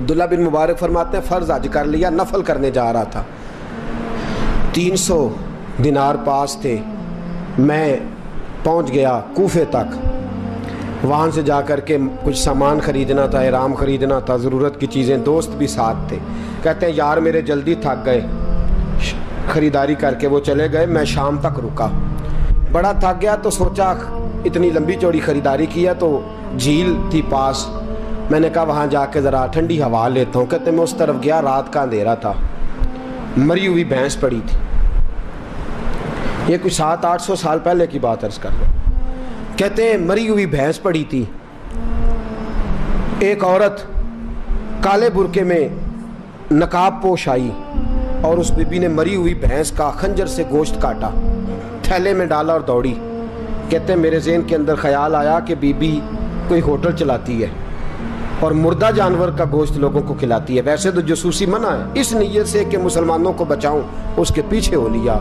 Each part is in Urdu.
عبداللہ بن مبارک فرماتے ہیں فرض حج کر لیا، نفل کرنے جا رہا تھا، 300 دینار پاس تھے، میں پہنچ گیا کوفے تک، وہاں سے جا کر کے کچھ سامان خریدنا تھا، احرام خریدنا تھا، ضرورت کی چیزیں، دوست بھی ساتھ تھے، کہتے ہیں یار میرے جلدی تھک گئے، خریداری کر کے وہ چلے گئے، میں شام تک رکا، بڑا تھک گیا تو سوچا اتنی لمبی چوڑی خریداری کی ہے تو جھیل تھی پاس، میں نے کہا وہاں جا کے ذرا ٹھنڈی ہوا لیتا ہوں، کہتے میں اس طرف گیا، رات کا اندھیرا تھا، مری ہوئی بھینس پڑی تھی، یہ کچھ 700-800 سال پہلے کی بات عرض کر رہا ہوں، کہتے ہیں مری ہوئی بھینس پڑی تھی، ایک عورت کالے برقعے میں نقاب پوش آئی اور اس بی بی نے مری ہوئی بھینس کا خنجر سے گوشت کاٹا، تھیلے میں ڈالا اور دوڑی، کہتے ہیں میرے ذہن کے اندر خیال آیا کہ بی بی کوئی ہوٹل چلاتی ہے اور مردہ جانور کا گوشت لوگوں کو کھلاتی ہے، ویسے تو جاسوسی منع ہے، اس نیت سے کہ مسلمانوں کو بچاؤں اس کے پیچھے ہو لیا،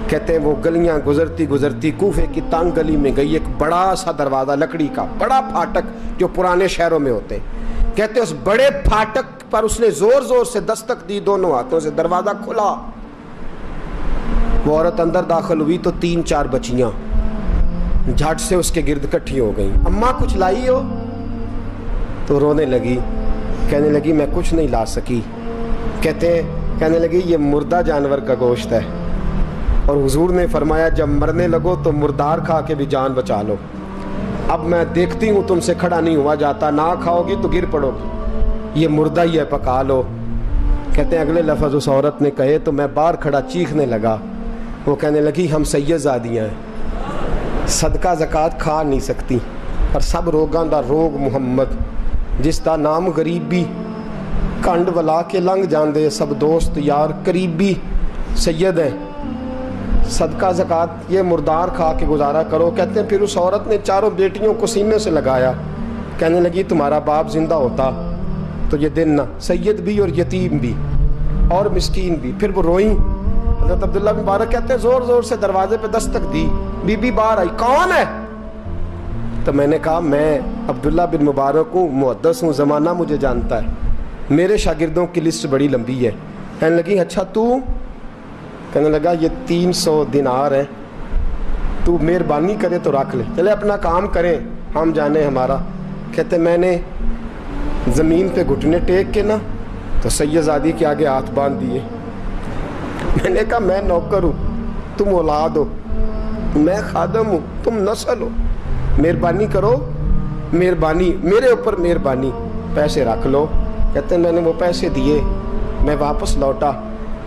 کہتے ہیں وہ گلیاں گزرتی گزرتی کوفے کی تنگ گلی میں گئی، ایک بڑا سا دروازہ لکڑی کا، بڑا پھاٹک جو پرانے شہروں میں ہوتے ہیں، کہتے ہیں اس بڑے پھاٹک پر اس نے زور زور سے دستک دی، دونوں ہاتھوں سے دروازہ کھلا، وہ عورت اندر داخل ہوئی تو 3-4 بچیاں جھٹ سے اس کے گرد اکٹھی ہو گئیں، اماں کچھ لائی ہو؟ تو رونے لگی، کہنے لگی میں کچھ نہیں لا سکی، کہنے لگی یہ مردہ جانور کا گوشت ہے، اور حضور نے فرمایا جب مرنے لگو تو مردار کھا کے بھی جان بچا لو، اب میں دیکھتی ہوں تم سے کھڑا نہیں ہوا جاتا، نہ کھاؤ گی تو گر پڑو گی، یہ مردہ ہی ہے پکا لو، کہتے ہیں اگلے لفظ اس عورت نے کہے تو میں باہر کھڑا چیخنے لگا، وہ کہنے لگی ہم سید زادیاں ہیں، صدقہ زکوٰۃ کھا نہیں سکتی، اور سب روگاں دا روگ محمد، جس دا نام غریبی، کنڈ ولا کے لنگ جاندے، سب دوست یار قریبی سید ہیں، صدقہ زکوٰۃ یہ مردار کھا کے گزارا کرو، کہتے ہیں پھر اس عورت نے 4 بیٹیوں کو سینے سے لگایا، کہنے لگی تمہارا باپ زندہ ہوتا تو یہ دن نہ، سید بھی اور یتیم بھی اور مسکین بھی، پھر وہ روئیں، حضرت عبداللہ بن مبارک کہتے ہیں زور زور سے دروازے پہ دستک دی، بی بی باہر آئی، کون ہے؟ تو میں نے کہا میں عبداللہ بن مبارک ہوں، محدث ہوں، زمانہ مجھے جانتا ہے، میرے شاگردوں کی لسٹ بڑی لمبی ہے، کہنے لگی اچھا تو؟ کہنے لگا یہ 300 دینار ہیں، تو مہربانی کرے تو رکھ لے، چلے اپنا کام کریں ہم جانے ہمارا، کہتے میں نے زمین پہ گھٹنے ٹیک کے نا تو سید زادی کے آگے ہاتھ باندھ دیے، میں نے کہا میں نوکر ہوں تم اولاد ہو، میں خادم ہوں تم نسل ہو، مہربانی کرو، مہربانی میرے اوپر مہربانی، پیسے رکھ لو، کہتے ہیں میں نے وہ پیسے دیے، میں واپس لوٹا،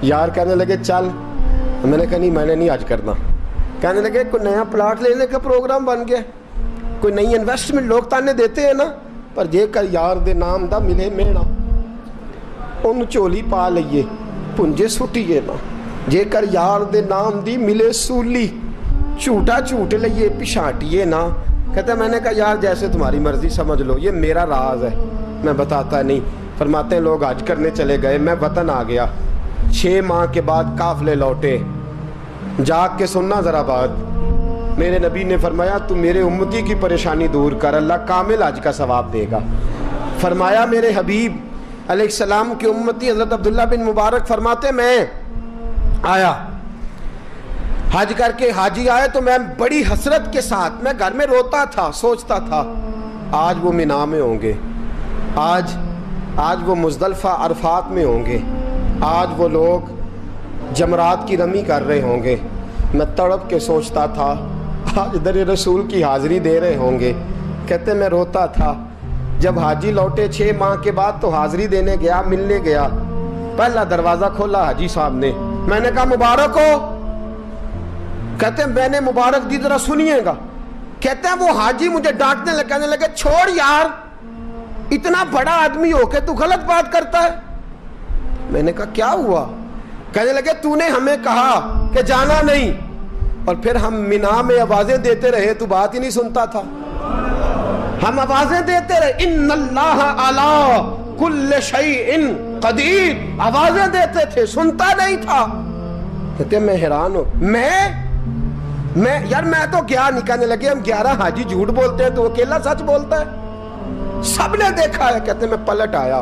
یار کہنے لگے چل، میں نے کہا نہیں میں نے نہیں حج کرنا، کہنے لگے کوئی نیا پلاٹ لینے کا پروگرام بن گیا، کوئی نئی انویسٹمنٹ، لوگ تانے دیتے ہیں نا، پر جے کر یار دے نام دا ملے میڑا ان چولی پا لئیے پنجے سٹیے نا، جے کر یار دے نام دی ملے سولی چھوٹا چھوٹ لئیے پشانٹیے نا، کہتے ہیں میں نے کہا یار جیسے تمہاری مرضی سمجھ لو، یہ میرا راز ہے میں بتاتا نہیں، فرماتے ہیں لوگ حج کرنے چلے گئے، میں وطن آ گیا، 6 ماہ کے بعد قافلے لوٹے، جاگ کے سننا ذرا بات، میرے نبی نے فرمایا تو میرے امتی کی پریشانی دور کر، اللہ کامل حج کا ثواب دے گا، فرمایا میرے حبیب علیہ السلام کی امتی حضرت عبداللہ بن مبارک فرماتے میں آیا حج کر کے، حاجی آئے تو میں بڑی حسرت کے ساتھ، میں گھر میں روتا تھا، سوچتا تھا آج وہ مینا میں ہوں گے، آج وہ مزدلفہ عرفات میں ہوں گے، آج وہ لوگ جمرات کی رمی کر رہے ہوں گے، میں تڑپ کے سوچتا تھا آج در رسول کی حاضری دے رہے ہوں گے، کہتے میں روتا تھا، جب حاجی لوٹے 6 ماہ کے بعد تو حاضری دینے گیا، ملنے گیا، پہلا دروازہ کھولا حاجی صاحب نے، میں نے کہا مبارک ہو، کہتے ہیں میں نے مبارک دی ذرا سنیے گا، کہتے ہیں وہ حاجی مجھے ڈانٹنے لگے، کہنے لگے چھوڑ یار اتنا بڑا آدمی ہو کے تو غلط بات کرتا ہے، میں نے کہا کیا ہوا؟ کہنے لگے تو نے ہمیں کہا کہ جانا نہیں، اور پھر ہم مینا میں آوازیں دیتے رہے تو بات ہی نہیں سنتا تھا، ہم آوازیں دیتے رہے ان اللہ علی کل شیء قدیر، آوازیں دیتے تھے، سنتا نہیں تھا، کہتے ہیں میں حیران ہوں، یار میں تو گیا نہیں، کہنے لگے ہم 11 حاجی جھوٹ بولتے ہیں تو اکیلا سچ بولتا ہے، سب نے دیکھا ہے، کہتے ہیں میں پلٹ آیا،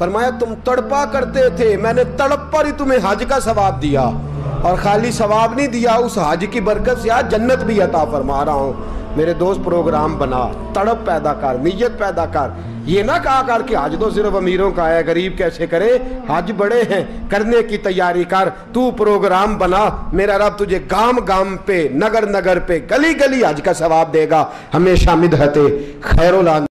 فرمایا تم تڑپا کرتے تھے، میں نے تڑپ پر ہی تمہیں حج کا ثواب دیا، اور خالی ثواب نہیں دیا، اس حج کی برکت سے آج جنت بھی عطا فرما رہا ہوں۔ میرے دوست پروگرام بنا، تڑپ پیدا کر، نیت پیدا کر، یہ نہ کہا کر کہ حج تو صرف امیروں کا ہے، غریب کیسے کرے، حج بڑے ہیں، کرنے کی تیاری کر، تو پروگرام بنا، میرا رب تجھے گام گام پہ، نگر نگر پہ، گلی گلی حج کا ثواب دے گا۔ ہمیشہ مدحت خیر